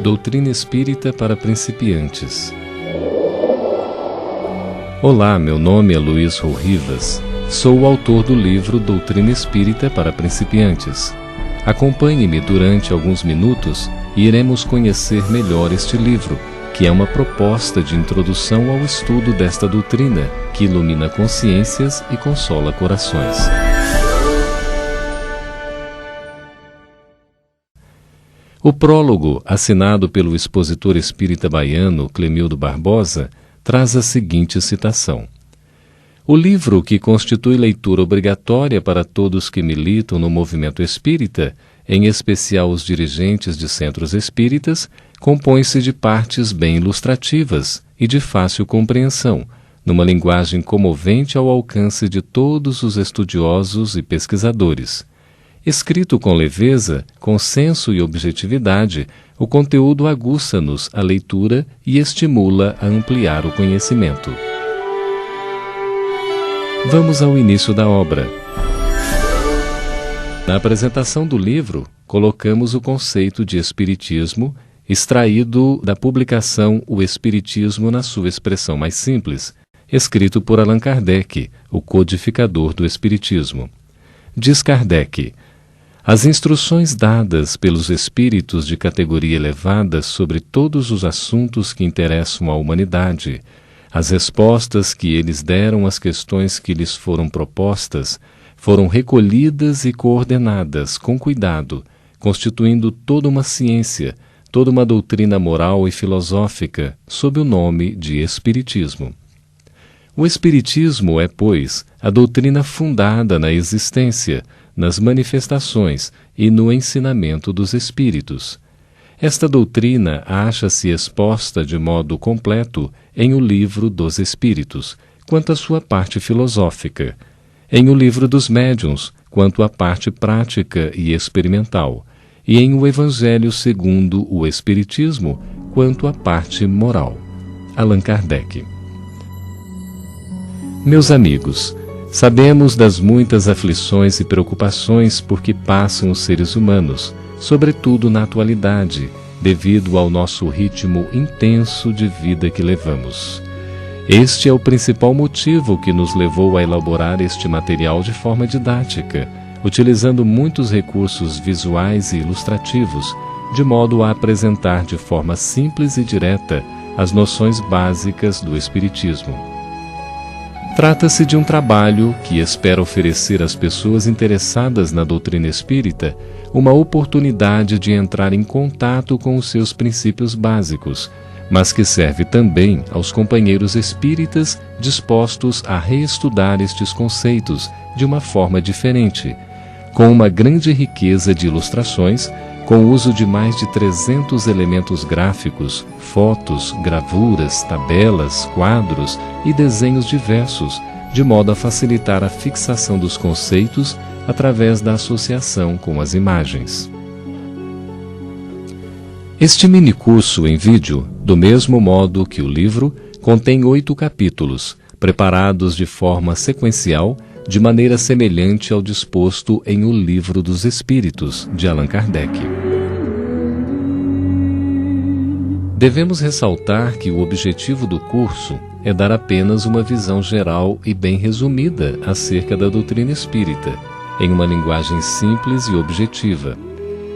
Doutrina Espírita para Principiantes. Olá, meu nome é Luiz Rivas. Sou o autor do livro Doutrina Espírita para Principiantes. Acompanhe-me durante alguns minutos e iremos conhecer melhor este livro, que é uma proposta de introdução ao estudo desta doutrina, que ilumina consciências e consola corações. O prólogo, assinado pelo expositor espírita baiano Clemildo Barbosa, traz a seguinte citação: o livro, que constitui leitura obrigatória para todos que militam no movimento espírita, em especial os dirigentes de centros espíritas, compõe-se de partes bem ilustrativas e de fácil compreensão, numa linguagem comovente ao alcance de todos os estudiosos e pesquisadores. Escrito com leveza, com senso e objetividade, o conteúdo aguça-nos a leitura e estimula a ampliar o conhecimento. Vamos ao início da obra. Na apresentação do livro, colocamos o conceito de Espiritismo, extraído da publicação O Espiritismo na sua expressão mais simples, escrito por Allan Kardec, o codificador do Espiritismo. Diz Kardec: as instruções dadas pelos espíritos de categoria elevada sobre todos os assuntos que interessam à humanidade, as respostas que eles deram às questões que lhes foram propostas, foram recolhidas e coordenadas com cuidado, constituindo toda uma ciência, toda uma doutrina moral e filosófica, sob o nome de Espiritismo. O Espiritismo é, pois, a doutrina fundada na existência, nas manifestações e no ensinamento dos Espíritos. Esta doutrina acha-se exposta de modo completo em O Livro dos Espíritos, quanto à sua parte filosófica, em O Livro dos Médiuns, quanto à parte prática e experimental, e em O Evangelho segundo o Espiritismo, quanto à parte moral. Allan Kardec. Meus amigos, sabemos das muitas aflições e preocupações por que passam os seres humanos, sobretudo na atualidade, devido ao nosso ritmo intenso de vida que levamos. Este é o principal motivo que nos levou a elaborar este material de forma didática, utilizando muitos recursos visuais e ilustrativos, de modo a apresentar de forma simples e direta as noções básicas do Espiritismo. Trata-se de um trabalho que espera oferecer às pessoas interessadas na doutrina espírita uma oportunidade de entrar em contato com os seus princípios básicos, mas que serve também aos companheiros espíritas dispostos a reestudar estes conceitos de uma forma diferente, com uma grande riqueza de ilustrações, com o uso de mais de 300 elementos gráficos, fotos, gravuras, tabelas, quadros e desenhos diversos, de modo a facilitar a fixação dos conceitos através da associação com as imagens. Este minicurso em vídeo, do mesmo modo que o livro, contém 8 capítulos, preparados de forma sequencial, de maneira semelhante ao disposto em O Livro dos Espíritos, de Allan Kardec. Devemos ressaltar que o objetivo do curso é dar apenas uma visão geral e bem resumida acerca da doutrina espírita, em uma linguagem simples e objetiva.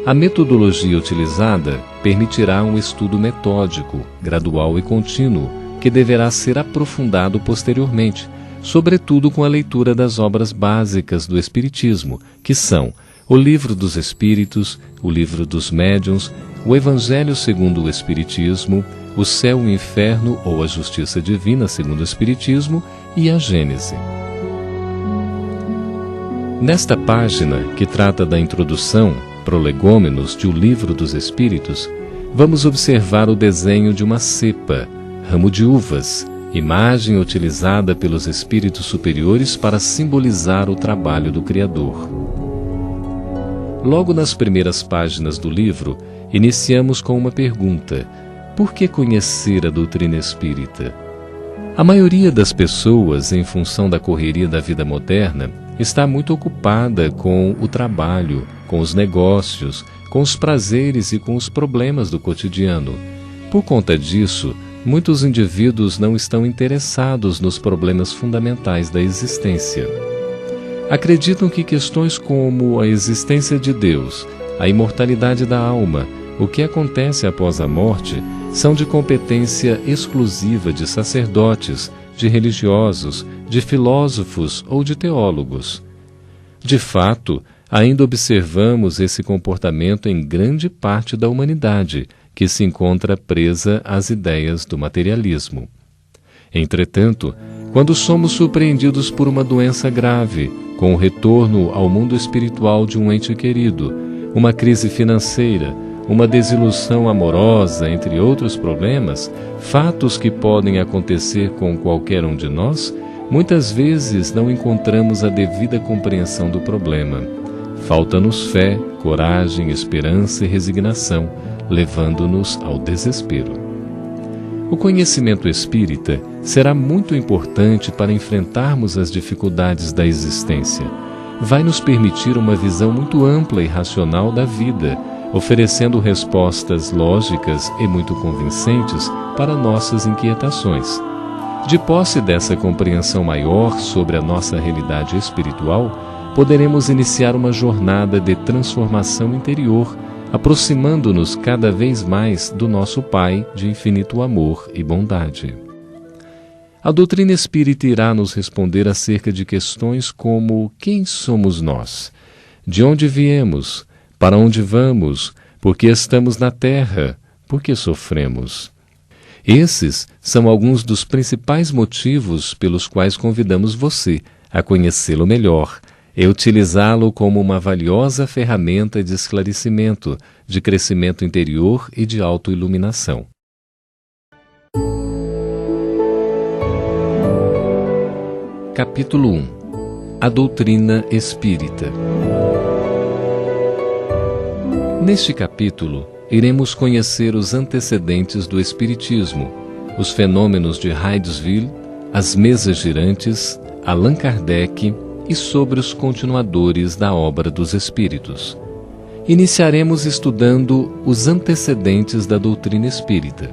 A metodologia utilizada permitirá um estudo metódico, gradual e contínuo, que deverá ser aprofundado posteriormente, sobretudo com a leitura das obras básicas do Espiritismo, que são O Livro dos Espíritos, O Livro dos Médiuns, O Evangelho segundo o Espiritismo, O Céu e o Inferno ou a Justiça Divina segundo o Espiritismo e a Gênese. Nesta página, que trata da introdução, prolegômenos de O Livro dos Espíritos, vamos observar o desenho de uma cepa, ramo de uvas, imagem utilizada pelos espíritos superiores para simbolizar o trabalho do Criador. Logo nas primeiras páginas do livro, iniciamos com uma pergunta: por que conhecer a doutrina espírita? A maioria das pessoas, em função da correria da vida moderna, está muito ocupada com o trabalho, com os negócios, com os prazeres e com os problemas do cotidiano. Por conta disso, muitos indivíduos não estão interessados nos problemas fundamentais da existência. Acreditam que questões como a existência de Deus, a imortalidade da alma, o que acontece após a morte, são de competência exclusiva de sacerdotes, de religiosos, de filósofos ou de teólogos. De fato, ainda observamos esse comportamento em grande parte da humanidade, que se encontra presa às ideias do materialismo. Entretanto, quando somos surpreendidos por uma doença grave, com o retorno ao mundo espiritual de um ente querido, uma crise financeira, uma desilusão amorosa, entre outros problemas, fatos que podem acontecer com qualquer um de nós, muitas vezes não encontramos a devida compreensão do problema. Falta-nos fé, coragem, esperança e resignação, levando-nos ao desespero. O conhecimento espírita será muito importante para enfrentarmos as dificuldades da existência. Vai nos permitir uma visão muito ampla e racional da vida, oferecendo respostas lógicas e muito convincentes para nossas inquietações. De posse dessa compreensão maior sobre a nossa realidade espiritual, poderemos iniciar uma jornada de transformação interior, aproximando-nos cada vez mais do nosso Pai de infinito amor e bondade. A doutrina espírita irá nos responder acerca de questões como: quem somos nós? De onde viemos? Para onde vamos? Por que estamos na Terra? Por que sofremos? Esses são alguns dos principais motivos pelos quais convidamos você a conhecê-lo melhor e utilizá-lo como uma valiosa ferramenta de esclarecimento, de crescimento interior e de autoiluminação. Capítulo 1. A doutrina espírita. Neste capítulo, iremos conhecer os antecedentes do Espiritismo, os fenômenos de Hydesville, as mesas girantes, Allan Kardec e sobre os continuadores da obra dos Espíritos. Iniciaremos estudando os antecedentes da doutrina espírita.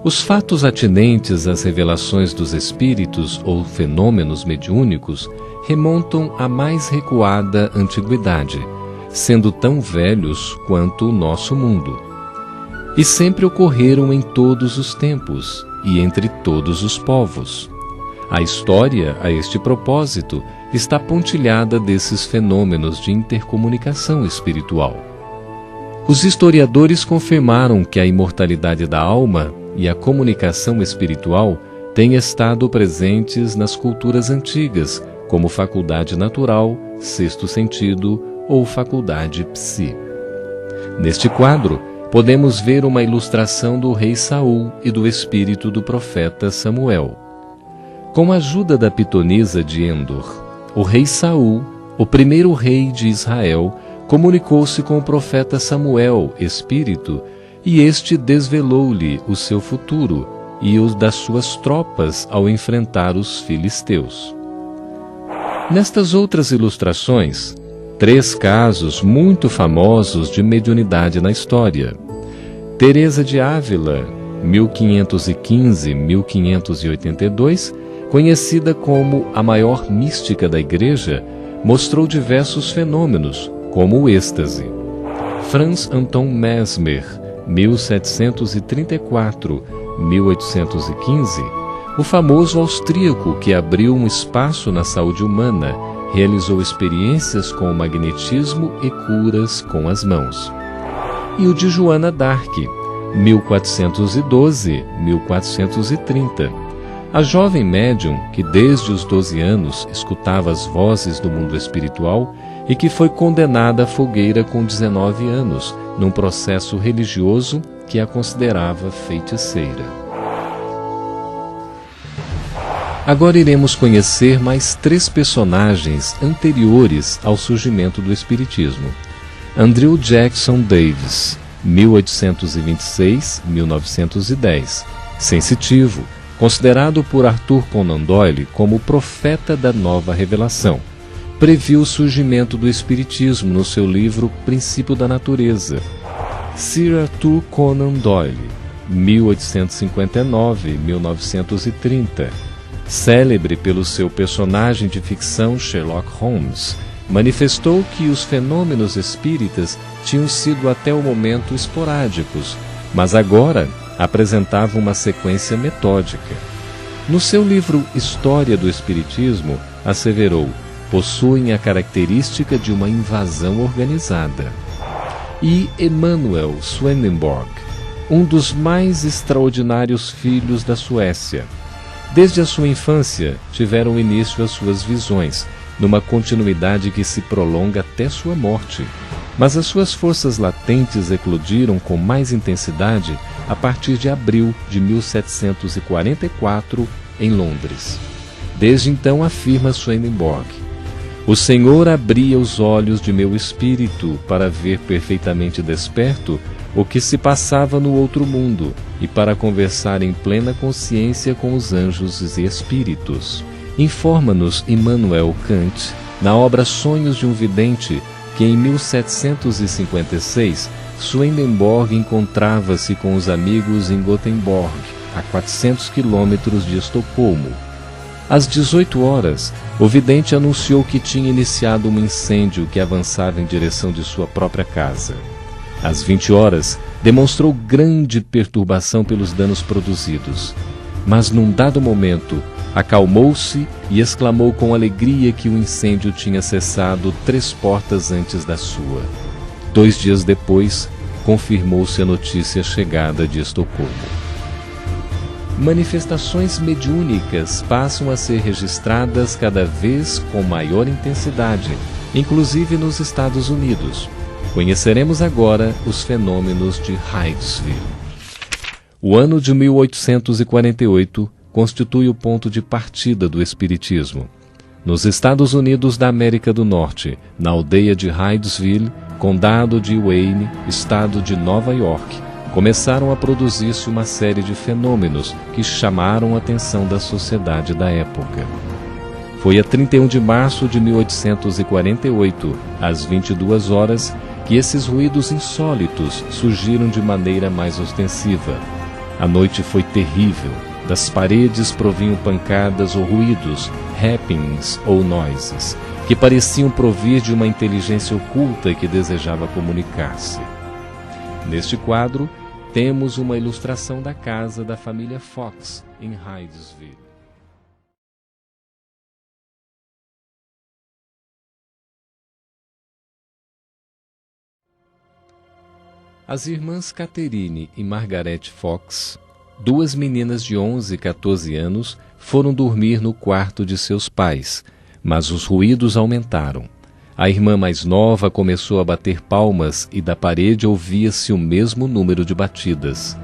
Os fatos atinentes às revelações dos Espíritos ou fenômenos mediúnicos remontam à mais recuada antiguidade, sendo tão velhos quanto o nosso mundo. E sempre ocorreram em todos os tempos e entre todos os povos. A história, a este propósito, está pontilhada desses fenômenos de intercomunicação espiritual. Os historiadores confirmaram que a imortalidade da alma e a comunicação espiritual têm estado presentes nas culturas antigas, como faculdade natural, sexto sentido ou faculdade psi. Neste quadro, podemos ver uma ilustração do rei Saul e do espírito do profeta Samuel. Com a ajuda da pitonisa de Endor, o rei Saul, o primeiro rei de Israel, comunicou-se com o profeta Samuel, espírito, e este desvelou-lhe o seu futuro e os das suas tropas ao enfrentar os filisteus. Nestas outras ilustrações, 3 casos muito famosos de mediunidade na história. Teresa de Ávila, 1515-1582, conhecida como a maior mística da Igreja, mostrou diversos fenômenos, como o êxtase. Franz Anton Mesmer, 1734-1815, o famoso austríaco que abriu um espaço na saúde humana, realizou experiências com o magnetismo e curas com as mãos. E o de Joana d'Arc, 1412-1430, a jovem médium que desde os 12 anos escutava as vozes do mundo espiritual e que foi condenada à fogueira com 19 anos, num processo religioso que a considerava feiticeira. Agora iremos conhecer mais 3 personagens anteriores ao surgimento do Espiritismo. Andrew Jackson Davis, 1826-1910, sensitivo, considerado por Arthur Conan Doyle como o profeta da nova revelação, previu o surgimento do Espiritismo no seu livro Princípio da Natureza. Sir Arthur Conan Doyle, 1859-1930, célebre pelo seu personagem de ficção Sherlock Holmes, manifestou que os fenômenos espíritas tinham sido até o momento esporádicos, mas agora apresentavam uma sequência metódica. No seu livro História do Espiritismo, asseverou: possuem a característica de uma invasão organizada. E Emanuel Swedenborg, um dos mais extraordinários filhos da Suécia. Desde a sua infância, tiveram início as suas visões, numa continuidade que se prolonga até sua morte. Mas as suas forças latentes eclodiram com mais intensidade a partir de abril de 1744, em Londres. Desde então, afirma Swedenborg, o Senhor abria os olhos de meu espírito para ver perfeitamente desperto o que se passava no outro mundo e para conversar em plena consciência com os anjos e espíritos. Informa-nos Immanuel Kant, na obra Sonhos de um Vidente, que em 1756 Swedenborg encontrava-se com os amigos em Gothenburg, a 400 quilômetros de Estocolmo. Às 18 horas, o vidente anunciou que tinha iniciado um incêndio que avançava em direção de sua própria casa. Às 20 horas, demonstrou grande perturbação pelos danos produzidos. Mas num dado momento, acalmou-se e exclamou com alegria que o incêndio tinha cessado 3 portas antes da sua. 2 dias depois, confirmou-se a notícia chegada de Estocolmo. Manifestações mediúnicas passam a ser registradas cada vez com maior intensidade, inclusive nos Estados Unidos. Conheceremos agora os fenômenos de Hydesville. O ano de 1848 constitui o ponto de partida do Espiritismo. Nos Estados Unidos da América do Norte, na aldeia de Hydesville, condado de Wayne, estado de Nova York, começaram a produzir-se uma série de fenômenos que chamaram a atenção da sociedade da época. Foi a 31 de março de 1848, às 22 horas, que esses ruídos insólitos surgiram de maneira mais ostensiva. A noite foi terrível. Das paredes provinham pancadas ou ruídos, happenings ou noises, que pareciam provir de uma inteligência oculta que desejava comunicar-se. Neste quadro, temos uma ilustração da casa da família Fox, em Hydesville. As irmãs Catherine e Margaret Fox, 2 meninas de 11 e 14 anos, foram dormir no quarto de seus pais, mas os ruídos aumentaram. A irmã mais nova começou a bater palmas e da parede ouvia-se o mesmo número de batidas.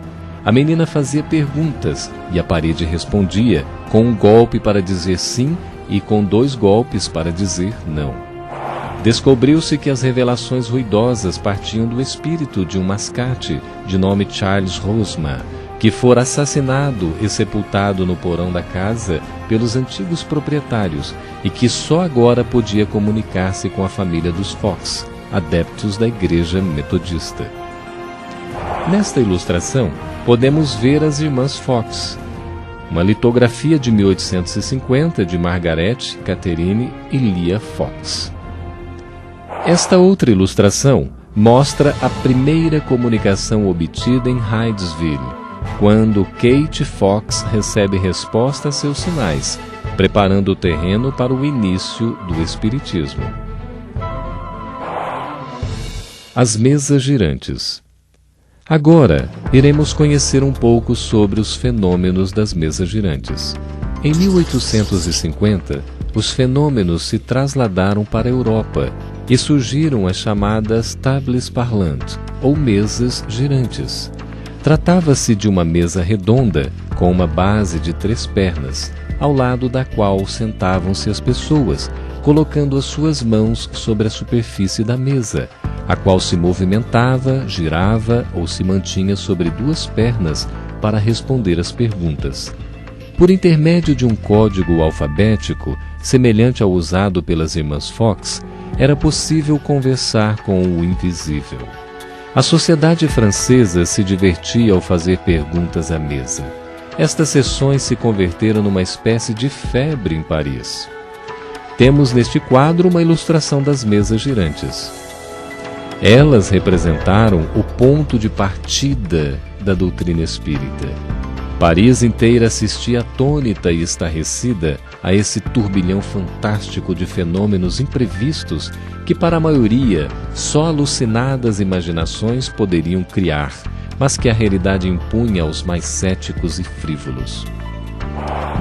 A menina fazia perguntas e a parede respondia, com um golpe para dizer sim e com 2 golpes para dizer não. Descobriu-se que as revelações ruidosas partiam do espírito de um mascate de nome Charles Rosman, que fora assassinado e sepultado no porão da casa pelos antigos proprietários e que só agora podia comunicar-se com a família dos Fox, adeptos da Igreja Metodista. Nesta ilustração, podemos ver as irmãs Fox, uma litografia de 1850 de Margaret, Catherine e Leah Fox. Esta outra ilustração mostra a primeira comunicação obtida em Hydesville, quando Kate Fox recebe resposta a seus sinais, preparando o terreno para o início do Espiritismo. As mesas girantes. Agora, iremos conhecer um pouco sobre os fenômenos das mesas girantes. Em 1850, os fenômenos se trasladaram para a Europa e surgiram as chamadas tables parlantes, ou mesas girantes. Tratava-se de uma mesa redonda, com uma base de 3 pernas, ao lado da qual sentavam-se as pessoas, colocando as suas mãos sobre a superfície da mesa, a qual se movimentava, girava ou se mantinha sobre 2 pernas para responder às perguntas. Por intermédio de um código alfabético, semelhante ao usado pelas irmãs Fox, era possível conversar com o invisível. A sociedade francesa se divertia ao fazer perguntas à mesa. Estas sessões se converteram numa espécie de febre em Paris. Temos neste quadro uma ilustração das mesas girantes. Elas representaram o ponto de partida da doutrina espírita. Paris inteira assistia atônita e estarrecida a esse turbilhão fantástico de fenômenos imprevistos que, para a maioria, só alucinadas imaginações poderiam criar, mas que a realidade impunha aos mais céticos e frívolos.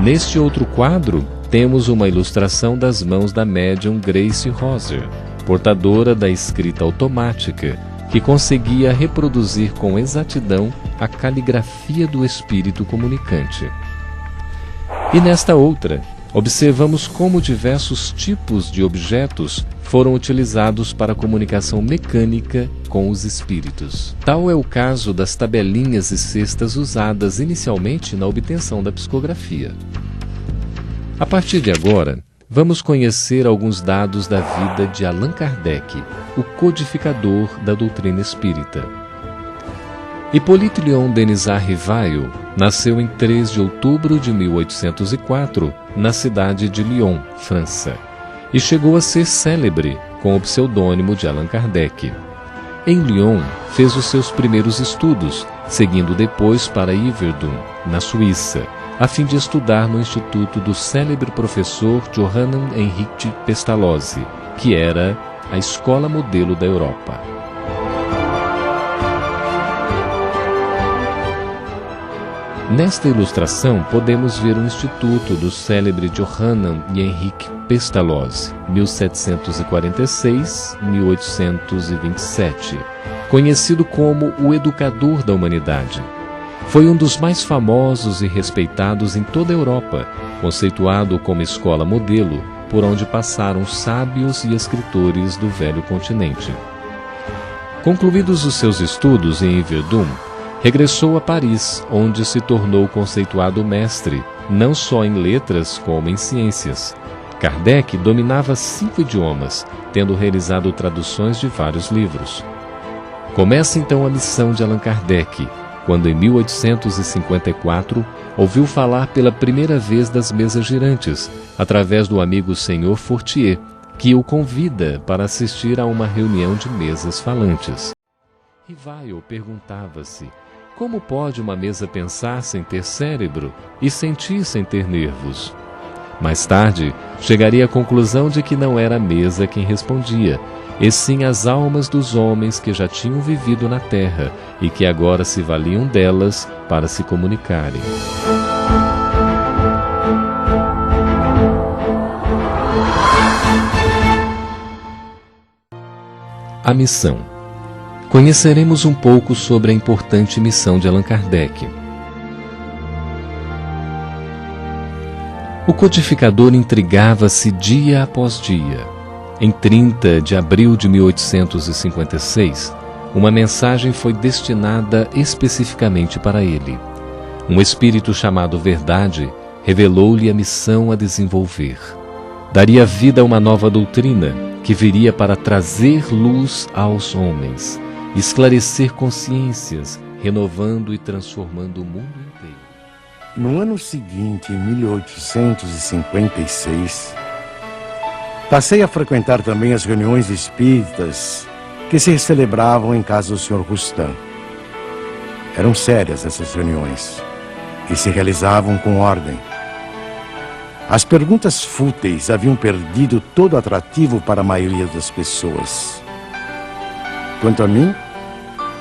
Neste outro quadro, temos uma ilustração das mãos da médium Grace Roser, portadora da escrita automática, que conseguia reproduzir com exatidão a caligrafia do espírito comunicante. E nesta outra, observamos como diversos tipos de objetos foram utilizados para a comunicação mecânica com os espíritos. Tal é o caso das tabelinhas e cestas usadas inicialmente na obtenção da psicografia. A partir de agora, vamos conhecer alguns dados da vida de Allan Kardec, o codificador da doutrina espírita. Hippolyte Léon Denisard Rivail nasceu em 3 de outubro de 1804, na cidade de Lyon, França, e chegou a ser célebre com o pseudônimo de Allan Kardec. Em Lyon, fez os seus primeiros estudos, seguindo depois para Yverdon, na Suíça, a fim de estudar no instituto do célebre professor Johann Heinrich Pestalozzi, que era a escola modelo da Europa. Nesta ilustração, podemos ver o instituto do célebre Johann Heinrich Pestalozzi, 1746-1827, conhecido como o educador da humanidade. Foi um dos mais famosos e respeitados em toda a Europa, conceituado como escola modelo, por onde passaram sábios e escritores do velho continente. Concluídos os seus estudos em Yverdon, regressou a Paris, onde se tornou conceituado mestre, não só em letras como em ciências. Kardec dominava 5 idiomas, tendo realizado traduções de vários livros. Começa então a missão de Allan Kardec, quando em 1854 ouviu falar pela primeira vez das mesas girantes, através do amigo Sr. Fortier, que o convida para assistir a uma reunião de mesas falantes. Rivail perguntava-se: como pode uma mesa pensar sem ter cérebro e sentir sem ter nervos? Mais tarde, chegaria à conclusão de que não era a mesa quem respondia, e sim as almas dos homens que já tinham vivido na Terra e que agora se valiam delas para se comunicarem. A missão. Conheceremos um pouco sobre a importante missão de Allan Kardec. O codificador intrigava-se dia após dia. Em 30 de abril de 1856, uma mensagem foi destinada especificamente para ele. Um espírito chamado Verdade revelou-lhe a missão a desenvolver. Daria vida a uma nova doutrina que viria para trazer luz aos homens, esclarecer consciências, renovando e transformando o mundo inteiro. No ano seguinte, em 1856, passei a frequentar também as reuniões espíritas que se celebravam em casa do Sr. Roustan. Eram sérias essas reuniões e se realizavam com ordem. As perguntas fúteis haviam perdido todo o atrativo para a maioria das pessoas. Quanto a mim,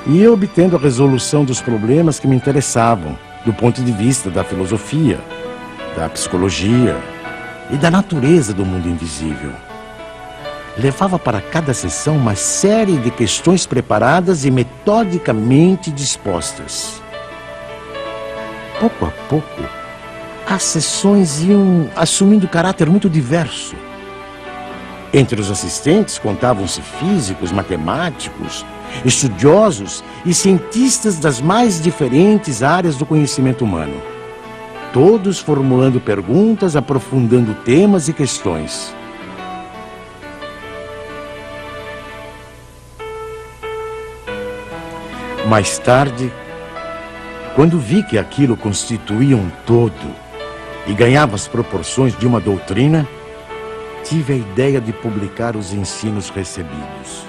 ia obtendo a resolução dos problemas que me interessavam, do ponto de vista da filosofia, da psicologia e da natureza do mundo invisível. Levava para cada sessão uma série de questões preparadas e metodicamente dispostas. Pouco a pouco, as sessões iam assumindo caráter muito diverso. Entre os assistentes contavam-se físicos, matemáticos, estudiosos e cientistas das mais diferentes áreas do conhecimento humano. todos formulando perguntas, aprofundando temas e questões. Mais tarde, quando vi que aquilo constituía um todo e ganhava as proporções de uma doutrina, tive a ideia de publicar os ensinos recebidos.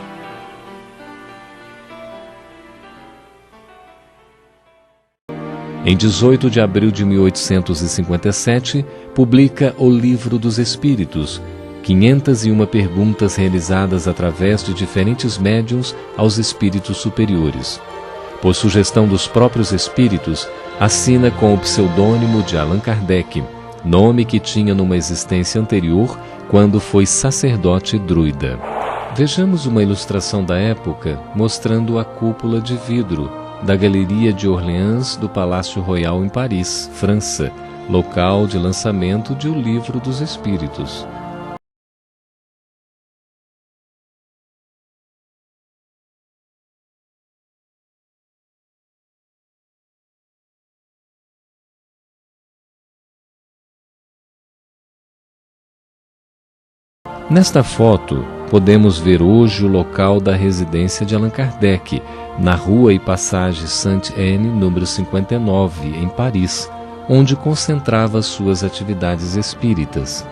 Em 18 de abril de 1857, publica O Livro dos Espíritos, 501 perguntas realizadas através de diferentes médiuns aos espíritos superiores. Por sugestão dos próprios espíritos, assina com o pseudônimo de Allan Kardec, nome que tinha numa existência anterior quando foi sacerdote druida. Vejamos uma ilustração da época mostrando a cúpula de vidro da Galeria de Orleans do Palácio Royal em Paris, França, local de lançamento de O Livro dos Espíritos. Nesta foto, podemos ver hoje o local da residência de Allan Kardec, na Rua e Passagem Sainte-Anne, número 59, em Paris, onde concentrava suas atividades espíritas.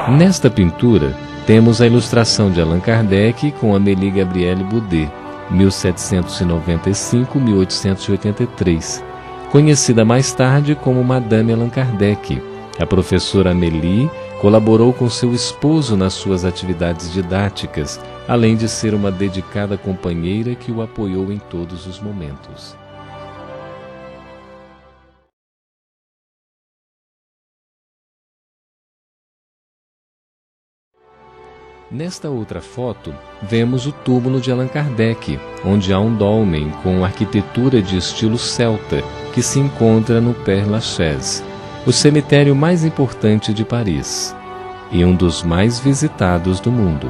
Nesta pintura, temos a ilustração de Allan Kardec com Amélie Gabrielle Boudet, 1795-1883, conhecida mais tarde como Madame Allan Kardec. A professora Amélie colaborou com seu esposo nas suas atividades didáticas, além de ser uma dedicada companheira que o apoiou em todos os momentos. Nesta outra foto, vemos o túmulo de Allan Kardec, onde há um dolmen com arquitetura de estilo celta, que se encontra no Père Lachaise, o cemitério mais importante de Paris, e um dos mais visitados do mundo.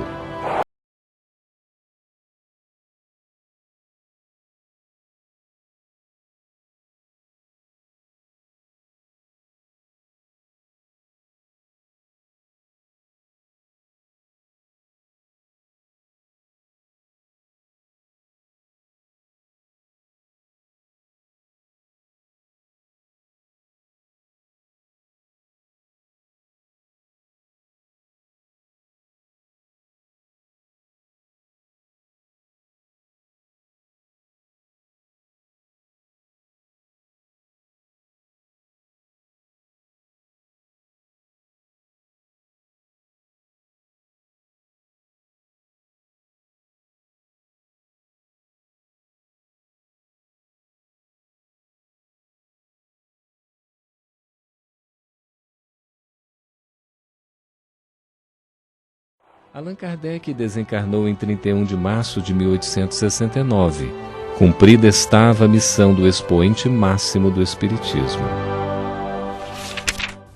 Allan Kardec desencarnou em 31 de março de 1869. Cumprida estava a missão do expoente máximo do Espiritismo.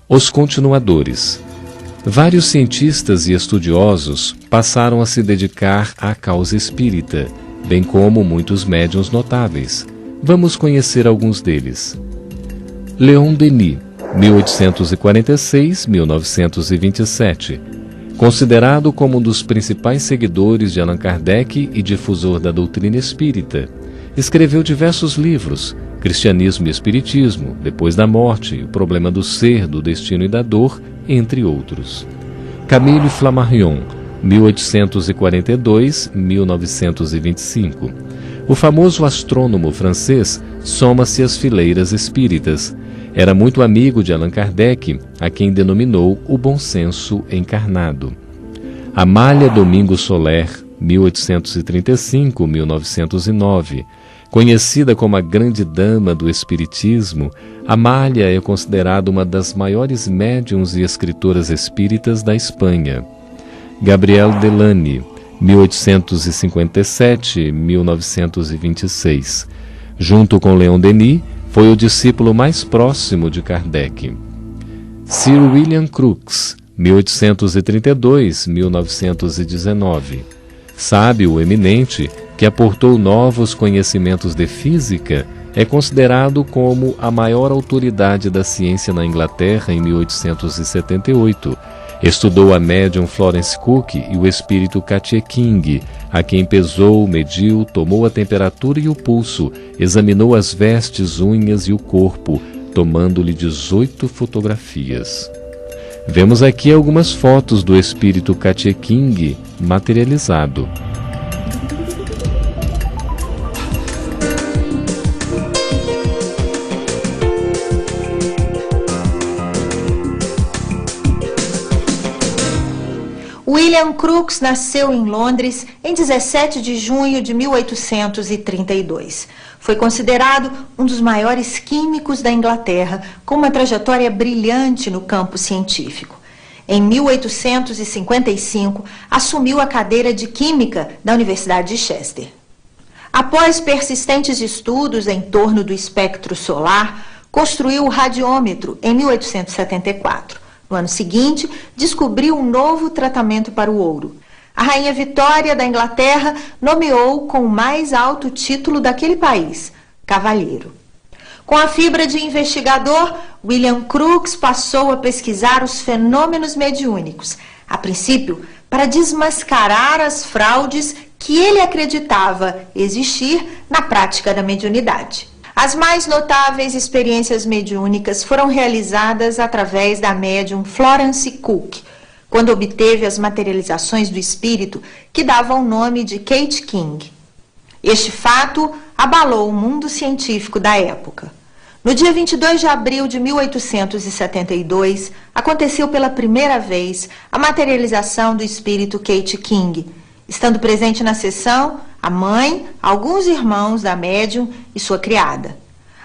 Os continuadores. Vários cientistas e estudiosos passaram a se dedicar à causa espírita, bem como muitos médiuns notáveis. Vamos conhecer alguns deles. Leon Denis, 1846-1927. Considerado como um dos principais seguidores de Allan Kardec e difusor da doutrina espírita, escreveu diversos livros, Cristianismo e Espiritismo, Depois da Morte, O Problema do Ser, do Destino e da Dor, entre outros. Camille Flammarion, 1842-1925. O famoso astrônomo francês soma-se às fileiras espíritas. Era muito amigo de Allan Kardec, a quem denominou o bom senso encarnado. Amália Domingo Soler, 1835-1909. Conhecida como a grande dama do espiritismo, Amália é considerada uma das maiores médiuns e escritoras espíritas da Espanha. Gabriel Delany, 1857-1926. Junto com Leon Denis, foi o discípulo mais próximo de Kardec. Sir William Crookes, 1832-1919. Sábio eminente, que aportou novos conhecimentos de física, é considerado como a maior autoridade da ciência na Inglaterra em 1878. Estudou a médium Florence Cook e o espírito Katie King, a quem pesou, mediu, tomou a temperatura e o pulso, examinou as vestes, unhas e o corpo, tomando-lhe 18 fotografias. Vemos aqui algumas fotos do espírito Katie King materializado. William Crookes nasceu em Londres em 17 de junho de 1832. Foi considerado um dos maiores químicos da Inglaterra, com uma trajetória brilhante no campo científico. Em 1855, assumiu a cadeira de Química da Universidade de Chester. Após persistentes estudos em torno do espectro solar, construiu o radiômetro em 1874. No ano seguinte, descobriu um novo tratamento para o ouro. A Rainha Vitória da Inglaterra nomeou com o mais alto título daquele país, cavalheiro. Com a fibra de investigador, William Crookes passou a pesquisar os fenômenos mediúnicos, a princípio para desmascarar as fraudes que ele acreditava existir na prática da mediunidade. As mais notáveis experiências mediúnicas foram realizadas através da médium Florence Cook, quando obteve as materializações do espírito que davam o nome de Katie King. Este fato abalou o mundo científico da época. No dia 22 de abril de 1872, aconteceu pela primeira vez a materialização do espírito Katie King, estando presente na sessão a mãe, alguns irmãos da médium e sua criada.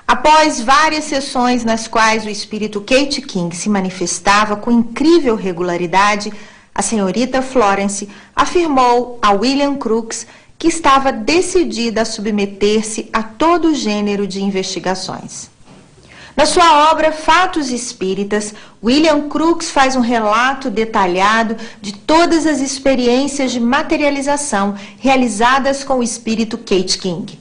Após várias sessões nas quais o espírito Katie King se manifestava com incrível regularidade, a senhorita Florence afirmou a William Crookes que estava decidida a submeter-se a todo gênero de investigações. Na sua obra Fatos Espíritas, William Crookes faz um relato detalhado de todas as experiências de materialização realizadas com o espírito Katie King.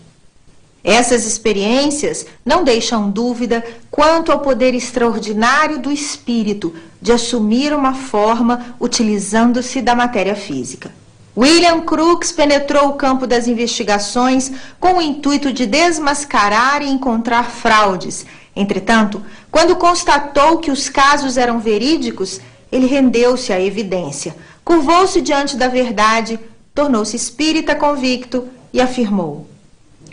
Essas experiências não deixam dúvida quanto ao poder extraordinário do espírito de assumir uma forma utilizando-se da matéria física. William Crookes penetrou o campo das investigações com o intuito de desmascarar e encontrar fraudes. Entretanto, quando constatou que os casos eram verídicos, ele rendeu-se à evidência, curvou-se diante da verdade, tornou-se espírita convicto e afirmou: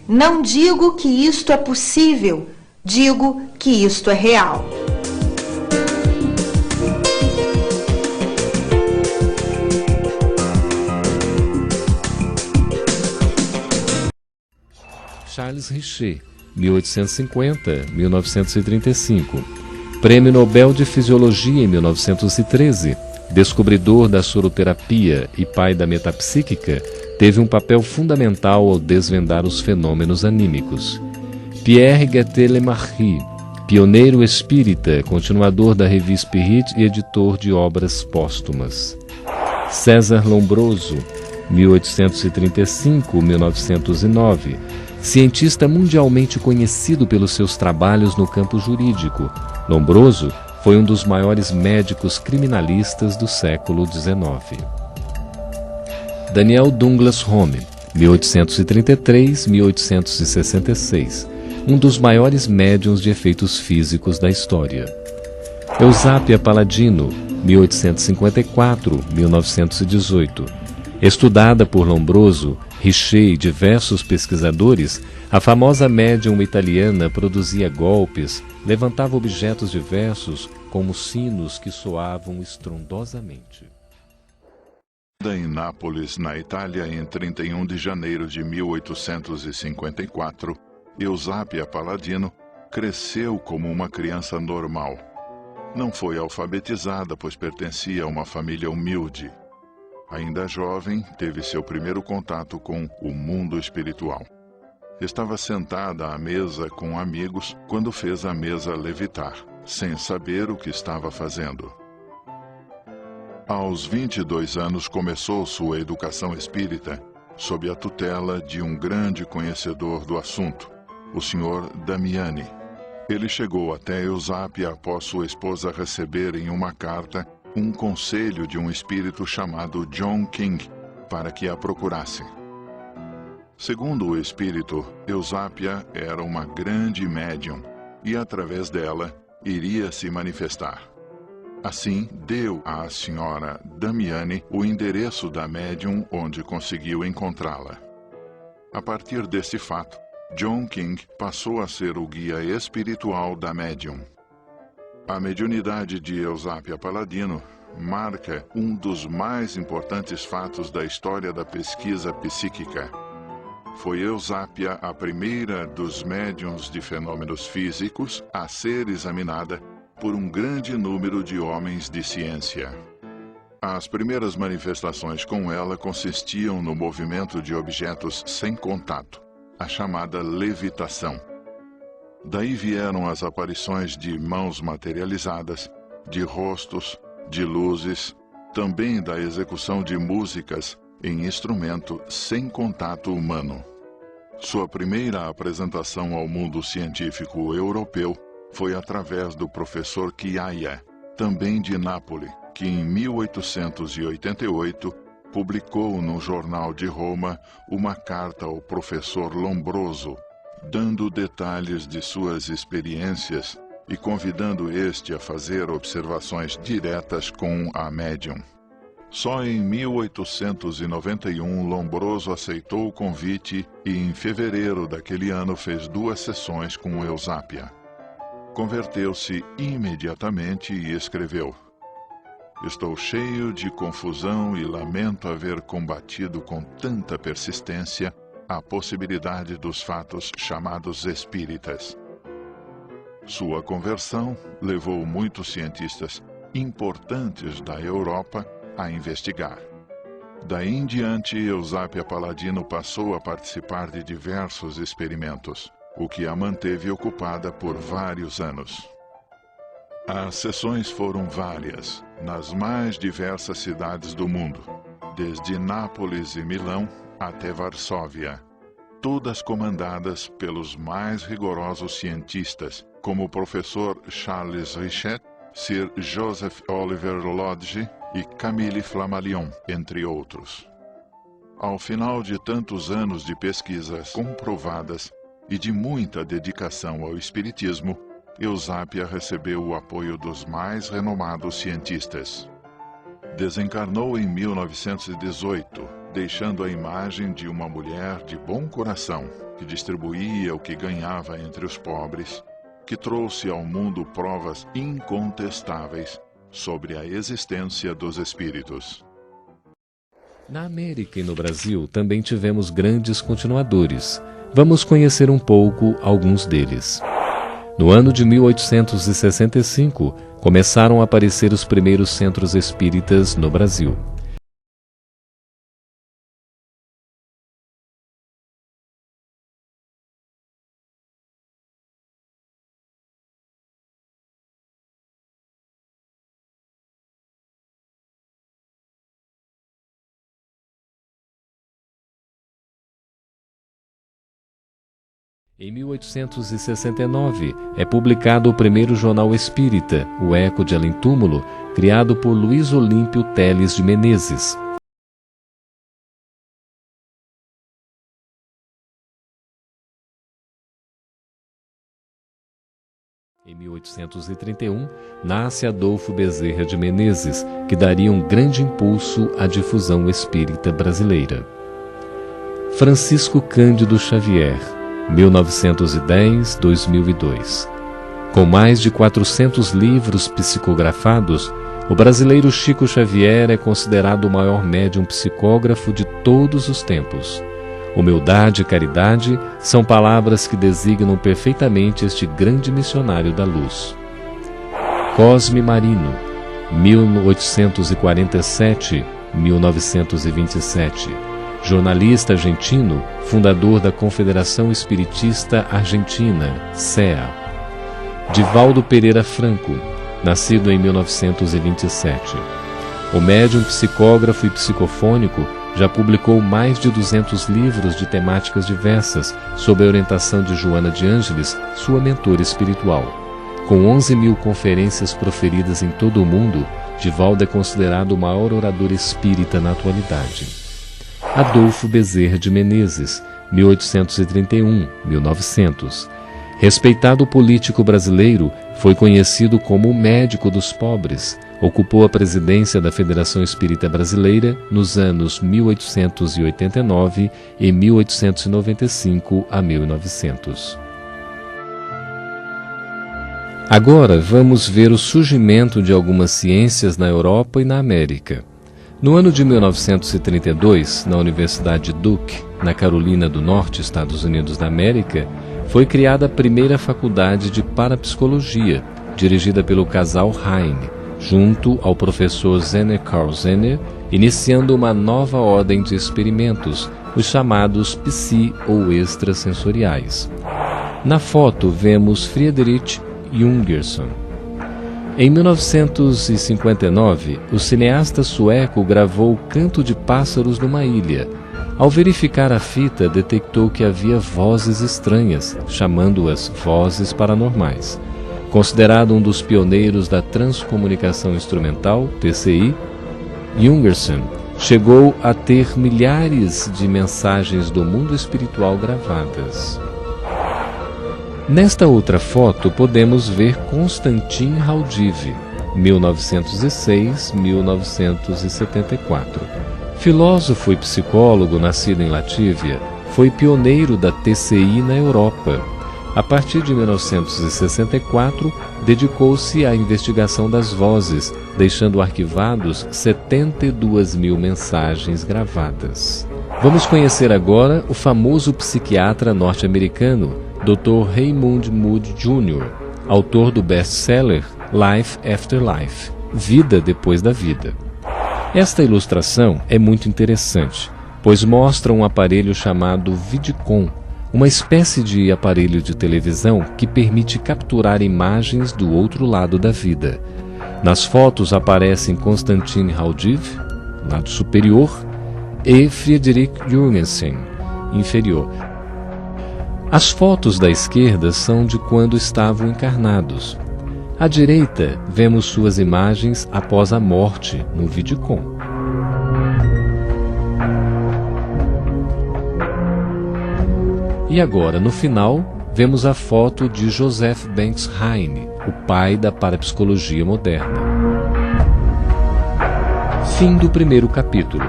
"Não digo que isto é possível, digo que isto é real." Charles Richet, 1850-1935. Prêmio Nobel de Fisiologia em 1913. Descobridor da soroterapia e pai da metapsíquica, teve um papel fundamental ao desvendar os fenômenos anímicos. Pierre Guettele-Marry, pioneiro espírita, continuador da Revue Spirit e editor de obras póstumas. César Lombroso, 1835-1909, cientista mundialmente conhecido pelos seus trabalhos no campo jurídico. Lombroso foi um dos maiores médicos criminalistas do século XIX. Daniel Douglas Home, 1833-1866, um dos maiores médiuns de efeitos físicos da história. Eusápia Paladino, 1854-1918. Estudada por Lombroso, Richet e diversos pesquisadores, a famosa médium italiana produzia golpes, levantava objetos diversos, como sinos que soavam estrondosamente. Em Nápoles, na Itália, em 31 de janeiro de 1854, Eusápia Paladino cresceu como uma criança normal. Não foi alfabetizada, pois pertencia a uma família humilde. Ainda jovem, teve seu primeiro contato com o mundo espiritual. Estava sentada à mesa com amigos quando fez a mesa levitar, sem saber o que estava fazendo. Aos 22 anos começou sua educação espírita sob a tutela de um grande conhecedor do assunto, o Sr. Damiani. Ele chegou até Eusápia após sua esposa receber em uma carta um conselho de um espírito chamado John King para que a procurasse. Segundo o espírito, Eusápia era uma grande médium e, através dela, iria se manifestar. Assim, deu à senhora Damiani o endereço da médium onde conseguiu encontrá-la. A partir desse fato, John King passou a ser o guia espiritual da médium. A mediunidade de Eusápia Palladino marca um dos mais importantes fatos da história da pesquisa psíquica. Foi Eusápia a primeira dos médiuns de fenômenos físicos a ser examinada por um grande número de homens de ciência. As primeiras manifestações com ela consistiam no movimento de objetos sem contato, a chamada levitação. Daí vieram as aparições de mãos materializadas, de rostos, de luzes, também da execução de músicas em instrumento sem contato humano. Sua primeira apresentação ao mundo científico europeu foi através do professor Chiaia, também de Nápoles, que em 1888 publicou no jornal de Roma uma carta ao professor Lombroso, dando detalhes de suas experiências e convidando este a fazer observações diretas com a médium. Só em 1891 Lombroso aceitou o convite e em fevereiro daquele ano fez 2 sessões com Eusápia. Converteu-se imediatamente e escreveu: "Estou cheio de confusão e lamento haver combatido com tanta persistência a possibilidade dos fatos chamados espíritas." Sua conversão levou muitos cientistas importantes da Europa a investigar. Daí em diante, Eusápia Palladino passou a participar de diversos experimentos, o que a manteve ocupada por vários anos. As sessões foram várias, nas mais diversas cidades do mundo, desde Nápoles e Milão até Varsóvia, todas comandadas pelos mais rigorosos cientistas, como o professor Charles Richet, Sir Joseph Oliver Lodge e Camille Flammarion, entre outros. Ao final de tantos anos de pesquisas comprovadas e de muita dedicação ao espiritismo, Eusápia recebeu o apoio dos mais renomados cientistas. Desencarnou em 1918, deixando a imagem de uma mulher de bom coração, que distribuía o que ganhava entre os pobres, que trouxe ao mundo provas incontestáveis sobre a existência dos espíritos. Na América e no Brasil também tivemos grandes continuadores. Vamos conhecer um pouco alguns deles. No ano de 1865, começaram a aparecer os primeiros centros espíritas no Brasil. Em 1869, é publicado o primeiro jornal espírita, O Eco de Além Túmulo, criado por Luiz Olímpio Teles de Menezes. Em 1831, nasce Adolfo Bezerra de Menezes, que daria um grande impulso à difusão espírita brasileira. Francisco Cândido Xavier, 1910-2002. Com mais de 400 livros psicografados, o brasileiro Chico Xavier é considerado o maior médium psicógrafo de todos os tempos. Humildade e caridade são palavras que designam perfeitamente este grande missionário da luz. Cosme Marino, 1847-1927. Jornalista argentino, fundador da Confederação Espiritista Argentina, CEA. Divaldo Pereira Franco, nascido em 1927. O médium psicógrafo e psicofônico Já publicou mais de 200 livros de temáticas diversas, sob a orientação de Joana de Ângeles, sua mentora espiritual. Com 11.000 conferências proferidas em todo o mundo, Divaldo é considerado o maior orador espírita na atualidade. Adolfo Bezerra de Menezes, 1831-1900. Respeitado político brasileiro, foi conhecido como o médico dos pobres. Ocupou a presidência da Federação Espírita Brasileira nos anos 1889 e 1895 a 1900. Agora vamos ver o surgimento de algumas ciências na Europa e na América. No ano de 1932, na Universidade Duke, na Carolina do Norte, Estados Unidos da América, foi criada a primeira faculdade de parapsicologia, dirigida pelo casal Heine, junto ao professor Zener Carl Zener, iniciando uma nova ordem de experimentos, os chamados psi ou extrasensoriais. Na foto vemos Friedrich Jungerson. Em 1959, o cineasta sueco gravou Canto de Pássaros numa ilha. Ao verificar a fita, detectou que havia vozes estranhas, chamando-as vozes paranormais. Considerado um dos pioneiros da transcomunicação instrumental, TCI, Jungerson chegou a ter milhares de mensagens do mundo espiritual gravadas. Nesta outra foto podemos ver Konstantin Raudive, 1906-1974. Filósofo e psicólogo nascido em Latívia, foi pioneiro da TCI na Europa. A partir de 1964, dedicou-se à investigação das vozes, deixando arquivados 72.000 mensagens gravadas. Vamos conhecer agora o famoso psiquiatra norte-americano, Dr. Raymond Moody Jr., autor do best-seller Life After Life, Vida Depois da Vida. Esta ilustração é muito interessante, pois mostra um aparelho chamado Vidcom, uma espécie de aparelho de televisão que permite capturar imagens do outro lado da vida. Nas fotos aparecem Konstantin Raudive, lado superior, e Friedrich Jungerson, inferior. As fotos da esquerda são de quando estavam encarnados. À direita, vemos suas imagens após a morte no Vidcom. E agora, no final, vemos a foto de Joseph Banks Heine, o pai da parapsicologia moderna. Fim do primeiro capítulo.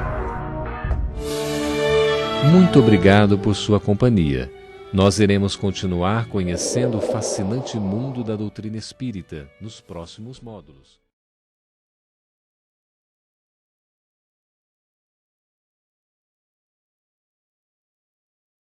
Muito obrigado por sua companhia. Nós iremos continuar conhecendo o fascinante mundo da doutrina espírita nos próximos módulos.